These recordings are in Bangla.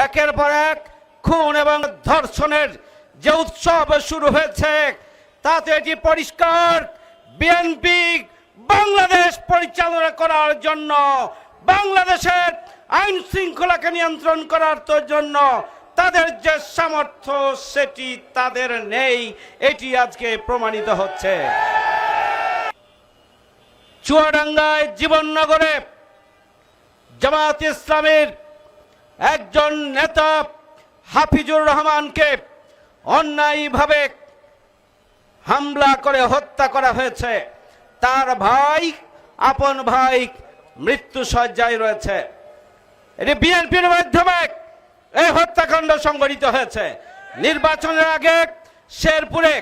একের পর এক খুন এবং ধর্ষণের যে উৎসব শুরু হয়েছে, তাতে এটি পরিষ্কার বিএনপি বাংলাদেশ পরিচালনা করার জন্য, বাংলাদেশের আইন শৃঙ্খলাকে নিয়ন্ত্রণ করার জন্য তাদের যে সামর্থ্য সেটি তাদের নেই, এটি আজকে প্রমাণিত হচ্ছে। চুয়াডাঙ্গায় জীবননগরে জামায়াত ইসলামীর একজন নেতা হাফিজুর রহমানকে অন্যায়ভাবে হামলা করে হত্যা করা হয়েছে। তার ভাই, আপন ভাই মৃত্যুশয্যায় রয়েছে। এটি বিএনপির মাধ্যমে এই হত্যাকাণ্ড সংঘটিত হয়েছে। নির্বাচনের আগে শেরপুরে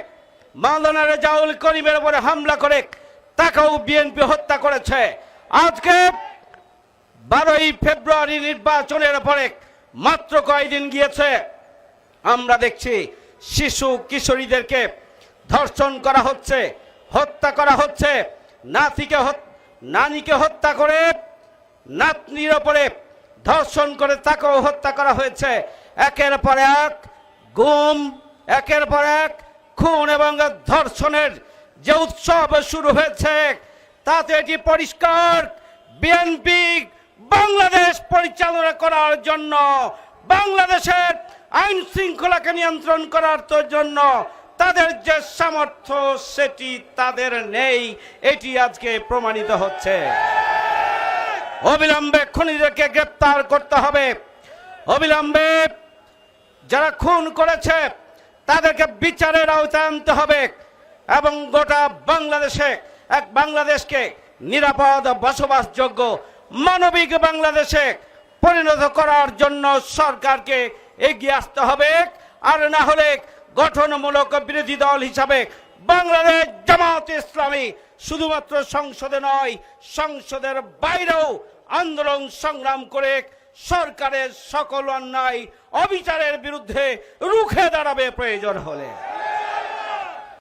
মাওলানা রেজাউল করিমের উপরে হামলা করে তাকেও বিএনপি হত্যা করেছে। আজকে 12ই ফেব্রুয়ারি নির্বাচনের পরে মাত্র কয়েকদিন গিয়েছে, আমরা দেখছি শিশু কিশোরীদেরকে ধর্ষণ করা হচ্ছে, হত্যা করা হচ্ছে। নানিকে হত্যা করে নাতনির ওপরে ধর্ষণ করে তাকেও হত্যা করা হয়েছে। একের পর এক গুম, একের পর এক খুন এবং ধর্ষণের যে উৎসব শুরু হয়েছে, তাতে এটি পরিষ্কার বিএনপি বাংলাদেশ পরিচালনা করার জন্য, বাংলাদেশের আইন শৃঙ্খলাকে নিয়ন্ত্রণ করার জন্য তাদের যে সামর্থ্য সেটি তাদের নেই, এটি আজকে প্রমাণিত হচ্ছে। অবিলম্বে খুনিদেরকে গ্রেপ্তার করতে হবে। অবিলম্বে যারা খুন করেছে তাদেরকে বিচারের আওতায় আনতে হবে এবং গোটা বাংলাদেশকে নিরাপদ, বসবাসযোগ্য, মানবিক বাংলাদেশে পরিণত করার জন্য সরকারকে এগিয়ে আসতে হবে। আর না হলে গঠনমূলক বিরোধী দল হিসাবে বাংলাদেশ জামায়াত ইসলামী শুধুমাত্র সংসদে নয়, সংসদের বাইরেও আন্দোলন সংগ্রাম করে সরকারের সকল অন্যায় অবিচারের বিরুদ্ধে রুখে দাঁড়াবে প্রয়োজন হলে।